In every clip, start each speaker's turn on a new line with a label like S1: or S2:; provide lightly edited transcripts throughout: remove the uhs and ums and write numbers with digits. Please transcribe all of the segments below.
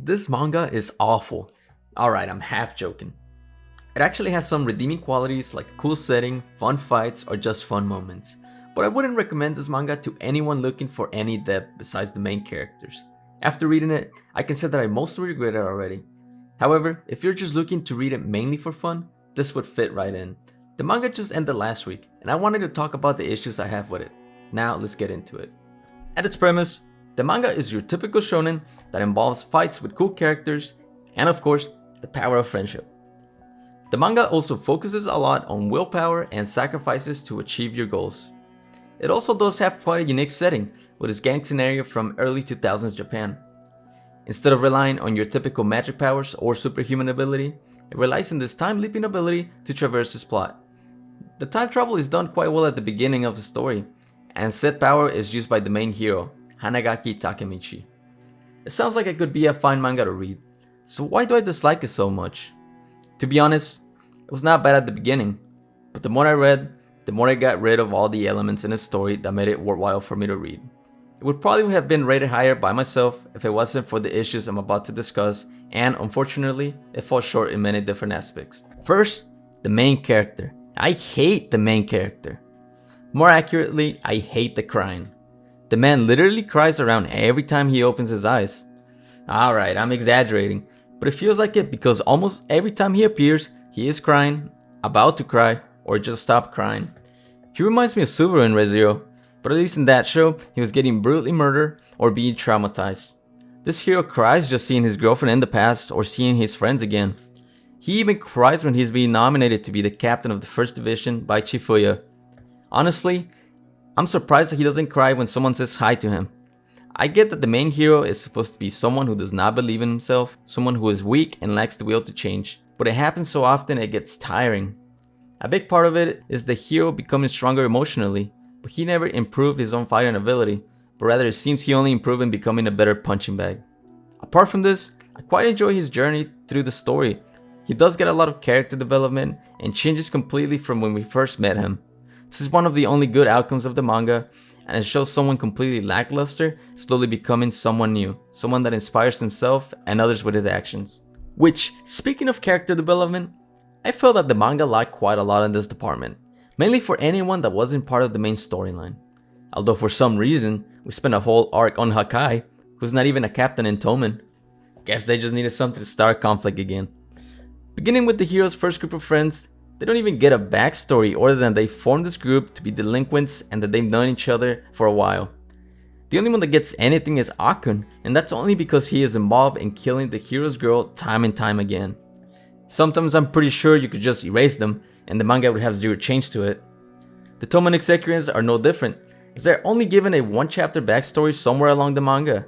S1: This manga is awful. Alright, I'm half joking. It actually has some redeeming qualities like a cool setting, fun fights, or just fun moments. But I wouldn't recommend this manga to anyone looking for any depth besides the main characters. After reading it, I can say that I mostly regret it already. However, if you're just looking to read it mainly for fun, this would fit right in. The manga just ended last week, and I wanted to talk about the issues I have with it. Now let's get into it. At its premise, the manga is your typical shonen that involves fights with cool characters, and of course, the power of friendship. The manga also focuses a lot on willpower and sacrifices to achieve your goals. It also does have quite a unique setting, with its gang scenario from early 2000s Japan. Instead of relying on your typical magic powers or superhuman ability, it relies on this time-leaping ability to traverse its plot. The time travel is done quite well at the beginning of the story, and said power is used by the main hero, Hanagaki Takemichi. It sounds like it could be a fine manga to read, so why do I dislike it so much? To be honest, it was not bad at the beginning, but the more I read, the more I got rid of all the elements in the story that made it worthwhile for me to read. It would probably have been rated higher by myself if it wasn't for the issues I'm about to discuss, and unfortunately, it falls short in many different aspects. First, the main character. I hate the main character. More accurately, I hate the crying. The man literally cries around every time he opens his eyes. Alright, I'm exaggerating, but it feels like it because almost every time he appears, he is crying, about to cry, or just stopped crying. He reminds me of Subaru in Re:Zero, but at least in that show, he was getting brutally murdered or being traumatized. This hero cries just seeing his girlfriend in the past or seeing his friends again. He even cries when he's being nominated to be the captain of the first division by Chifuya. Honestly, I'm surprised that he doesn't cry when someone says hi to him. I get that the main hero is supposed to be someone who does not believe in himself, someone who is weak and lacks the will to change, but it happens so often it gets tiring. A big part of it is the hero becoming stronger emotionally, but he never improved his own fighting ability, but rather it seems he only improved in becoming a better punching bag. Apart from this, I quite enjoy his journey through the story. He does get a lot of character development and changes completely from when we first met him. This is one of the only good outcomes of the manga, and it shows someone completely lackluster slowly becoming someone new, someone that inspires himself and others with his actions. Which, speaking of character development, I felt that the manga lacked quite a lot in this department, mainly for anyone that wasn't part of the main storyline. Although for some reason, we spent a whole arc on Hakai, who's not even a captain in Tomen. Guess they just needed something to start conflict again. Beginning with the hero's first group of friends, they don't even get a backstory other than they formed this group to be delinquents and that they've known each other for a while. The only one that gets anything is Akun, and that's only because he is involved in killing the hero's girl time and time again. Sometimes I'm pretty sure you could just erase them and the manga would have zero change to it. The Tomen executives are no different, as they're only given a one chapter backstory somewhere along the manga.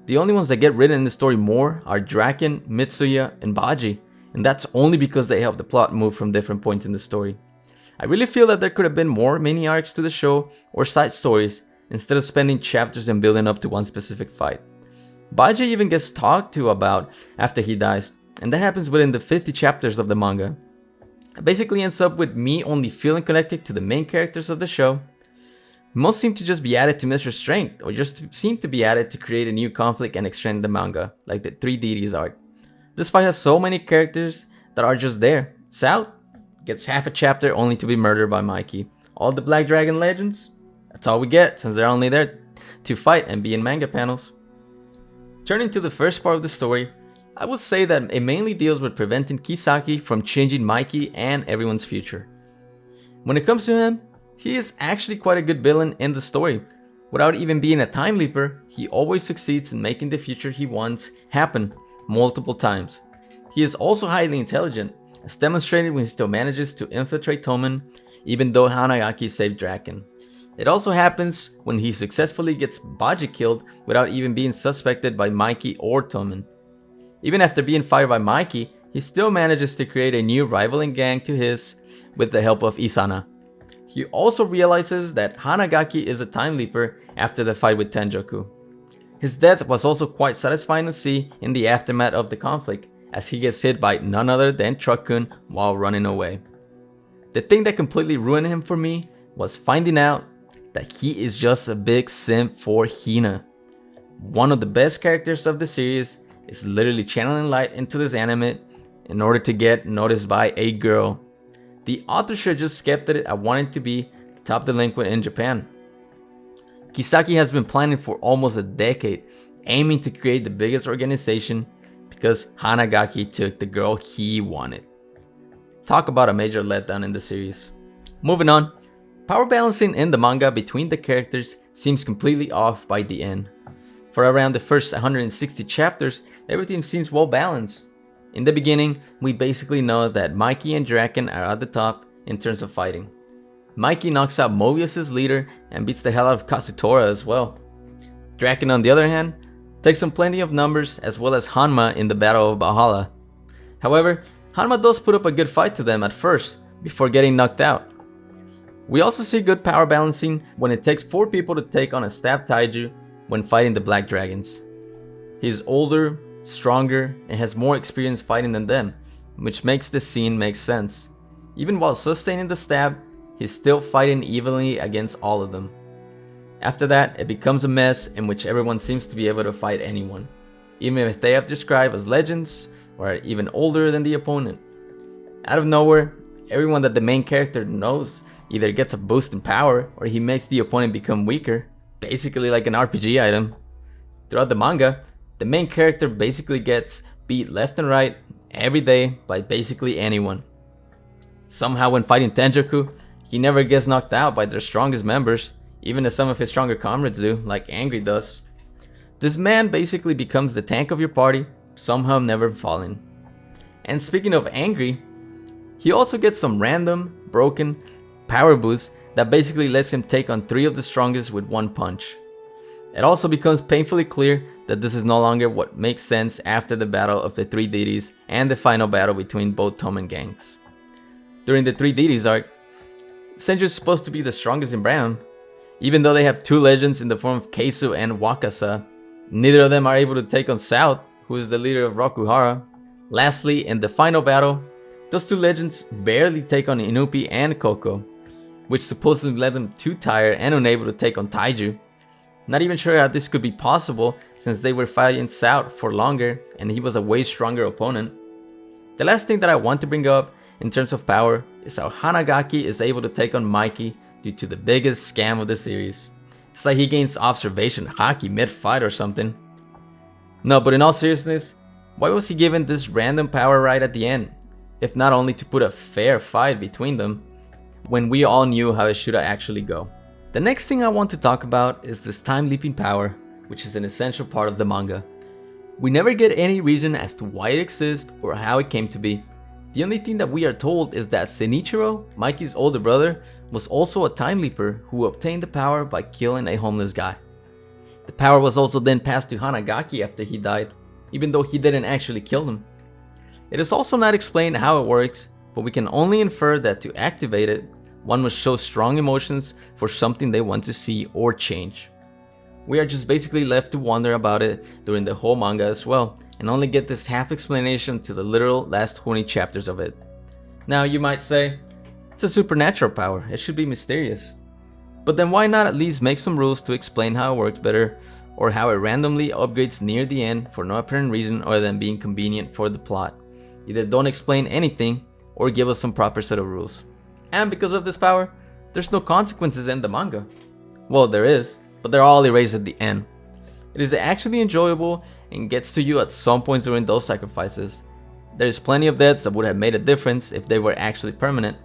S1: The only ones that get written in the story more are Draken, Mitsuya, and Baji, and that's only because they help the plot move from different points in the story. I really feel that there could have been more mini arcs to the show or side stories instead of spending chapters and building up to one specific fight. Baji even gets talked to about after he dies, and that happens within the 50 chapters of the manga. It basically ends up with me only feeling connected to the main characters of the show. Most seem to just be added to Mr. Strength, or just seem to be added to create a new conflict and extend the manga, like the Three Deities arc. This fight has so many characters that are just there. South gets half a chapter only to be murdered by Mikey. All the Black Dragon legends? That's all we get, since they're only there to fight and be in manga panels. Turning to the first part of the story, I would say that it mainly deals with preventing Kisaki from changing Mikey and everyone's future. When it comes to him, he is actually quite a good villain in the story. Without even being a time leaper, he always succeeds in making the future he wants happen multiple times. He is also highly intelligent, as demonstrated when he still manages to infiltrate Tomen, even though Hanagaki saved Draken. It also happens when he successfully gets Baji killed without even being suspected by Mikey or Tomen. Even after being fired by Mikey, he still manages to create a new rivaling gang to his with the help of Isana. He also realizes that Hanagaki is a time leaper after the fight with Tenjoku. His death was also quite satisfying to see in the aftermath of the conflict, as he gets hit by none other than Truck-kun while running away. The thing that completely ruined him for me was finding out that he is just a big simp for Hina. One of the best characters of the series, is literally channeling light into this anime in order to get noticed by a girl. The author should have just kept it at wanting to be the top delinquent in Japan. Kisaki has been planning for almost a decade, aiming to create the biggest organization because Hanagaki took the girl he wanted. Talk about a major letdown in the series. Moving on, power balancing in the manga between the characters seems completely off by the end. For around the first 160 chapters, everything seems well balanced. In the beginning, we basically know that Mikey and Draken are at the top in terms of fighting. Mikey knocks out Mobius's leader and beats the hell out of Kazutora as well. Draken, on the other hand, takes on plenty of numbers as well as Hanma in the Battle of Valhalla. However, Hanma does put up a good fight to them at first, before getting knocked out. We also see good power balancing when it takes 4 people to take on a stabbed Taiju when fighting the Black Dragons. He is older, stronger, and has more experience fighting than them, which makes the scene make sense. Even while sustaining the stab, he's still fighting evenly against all of them. After that, it becomes a mess in which everyone seems to be able to fight anyone, even if they have described as legends or are even older than the opponent. Out of nowhere, everyone that the main character knows either gets a boost in power or he makes the opponent become weaker, basically like an RPG item. Throughout the manga, the main character basically gets beat left and right every day by basically anyone. Somehow when fighting Tenjoku, he never gets knocked out by their strongest members, even as some of his stronger comrades do, like Angry does. This man basically becomes the tank of your party, somehow never falling. And speaking of Angry, he also gets some random, broken power boost that basically lets him take on 3 of the strongest with 1 punch. It also becomes painfully clear that this is no longer what makes sense after the battle of the 3 deities and the final battle between both Tomen gangs. During the 3 deities arc, Senju is supposed to be the strongest in Brown. Even though they have 2 legends in the form of Keisu and Wakasa, neither of them are able to take on South, who is the leader of Rokuhara. Lastly, in the final battle, those 2 legends barely take on Inupi and Koko, which supposedly led them too tired and unable to take on Taiju. Not even sure how this could be possible since they were fighting South for longer and he was a way stronger opponent. The last thing that I want to bring up in terms of power is how Hanagaki is able to take on Mikey due to the biggest scam of the series. It's like he gains observation haki mid-fight or something. No, but in all seriousness, why was he given this random power right at the end, if not only to put a fair fight between them, when we all knew how it should actually go? The next thing I want to talk about is this time leaping power, which is an essential part of the manga. We never get any reason as to why it exists or how it came to be. The only thing that we are told is that Shinichiro, Mikey's older brother, was also a time leaper who obtained the power by killing a homeless guy. The power was also then passed to Hanagaki after he died, even though he didn't actually kill him. It is also not explained how it works, but we can only infer that to activate it, one must show strong emotions for something they want to see or change. We are just basically left to wonder about it during the whole manga as well, and only get this half explanation to the literal last 20 chapters of it. Now you might say, it's a supernatural power, it should be mysterious. But then why not at least make some rules to explain how it works better, or how it randomly upgrades near the end for no apparent reason other than being convenient for the plot. Either don't explain anything, or give us some proper set of rules. And because of this power, there's no consequences in the manga. Well, there is, but they're all erased at the end. It is actually enjoyable and gets to you at some points during those sacrifices. There's plenty of deaths that would have made a difference if they were actually permanent.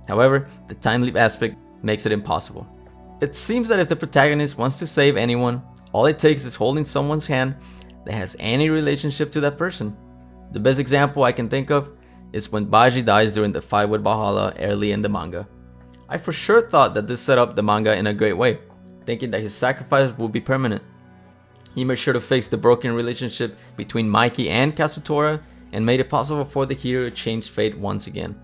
S1: However, the time leap aspect makes it impossible. It seems that if the protagonist wants to save anyone, all it takes is holding someone's hand that has any relationship to that person. The best example I can think of is when Baji dies during the fight with Valhalla early in the manga. I for sure thought that this set up the manga in a great way, thinking that his sacrifice would be permanent. He made sure to fix the broken relationship between Mikey and Kazutora and made it possible for the hero to change fate once again.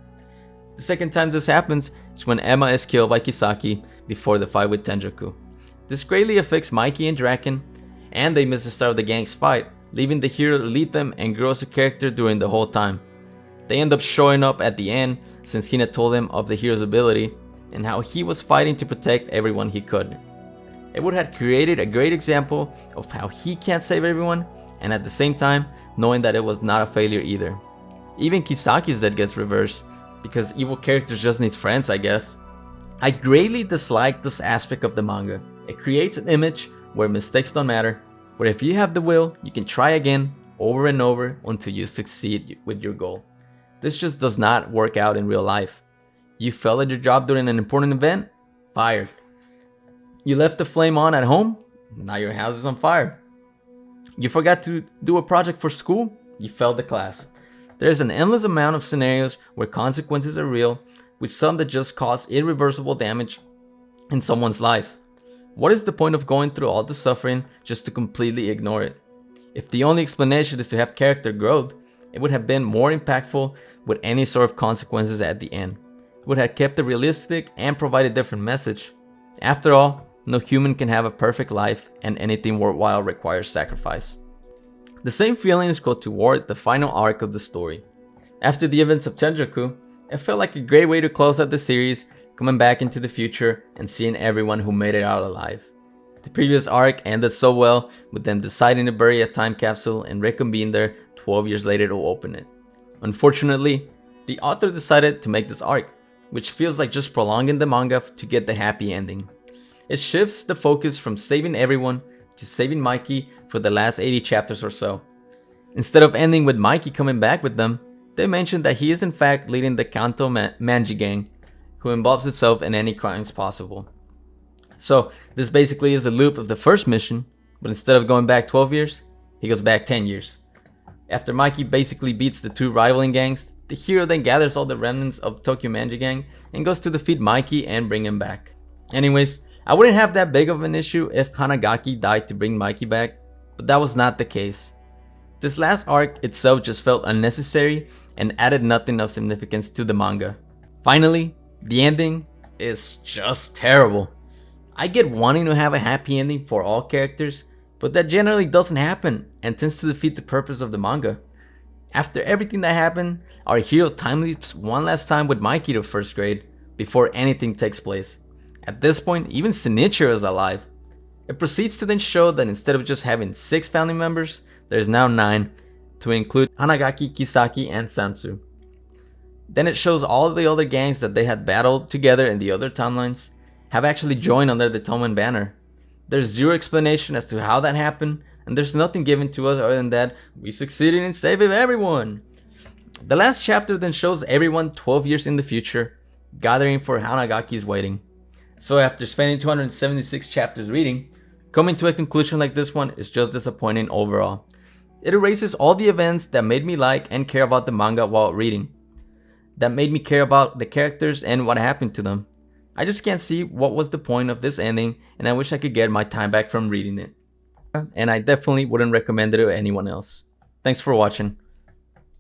S1: The second time this happens is when Emma is killed by Kisaki before the fight with Tenjoku. This greatly affects Mikey and Draken, and they miss the start of the gang's fight, leaving the hero to lead them and grow as a character during the whole time. They end up showing up at the end since Hina told them of the hero's ability and how he was fighting to protect everyone he could. It would have created a great example of how he can't save everyone and at the same time knowing that it was not a failure either. Even Kisaki's death gets reversed, because evil characters just need friends, I guess. I greatly dislike this aspect of the manga. It creates an image where mistakes don't matter, where if you have the will, you can try again over and over until you succeed with your goal. This just does not work out in real life. You failed at your job during an important event? Fired. You left the flame on at home? Now your house is on fire. You forgot to do a project for school? You failed the class. There's an endless amount of scenarios where consequences are real, with some that just cause irreversible damage in someone's life. What is the point of going through all the suffering just to completely ignore it? If the only explanation is to have character growth, it would have been more impactful with any sort of consequences at the end. It would have kept it realistic and provided a different message. After all, no human can have a perfect life, and anything worthwhile requires sacrifice. The same feelings go toward the final arc of the story. After the events of Tenjoku, it felt like a great way to close out the series, coming back into the future and seeing everyone who made it out alive. The previous arc ended so well, with them deciding to bury a time capsule and reconvene there 12 years later to open it. Unfortunately, the author decided to make this arc, which feels like just prolonging the manga to get the happy ending. It shifts the focus from saving everyone to saving Mikey for the last 80 chapters or so. Instead of ending with Mikey coming back with them, they mention that he is in fact leading the Kanto Manji gang, who involves itself in any crimes possible. So this basically is a loop of the first mission, but instead of going back 12 years, he goes back 10 years. After Mikey basically beats the two rivaling gangs, the hero then gathers all the remnants of Tokyo Manji gang and goes to defeat Mikey and bring him back. Anyways, I wouldn't have that big of an issue if Hanagaki died to bring Mikey back, but that was not the case. This last arc itself just felt unnecessary and added nothing of significance to the manga. Finally, the ending is just terrible. I get wanting to have a happy ending for all characters, but that generally doesn't happen and tends to defeat the purpose of the manga. After everything that happened, our hero time leaps one last time with Mikey to first grade before anything takes place. At this point, even Shinichiro is alive. It proceeds to then show that instead of just having 6 family members, there's now 9, to include Hanagaki, Kisaki, and Sansu. Then it shows all of the other gangs that they had battled together in the other timelines have actually joined under the Toman banner. There's zero explanation as to how that happened, and there's nothing given to us other than that we succeeded in saving everyone. The last chapter then shows everyone 12 years in the future, gathering for Hanagaki's wedding. So after spending 276 chapters reading, coming to a conclusion like this one is just disappointing overall. It erases all the events that made me like and care about the manga while reading, that made me care about the characters and what happened to them. I just can't see what was the point of this ending, and I wish I could get my time back from reading it. And I definitely wouldn't recommend it to anyone else. Thanks for watching.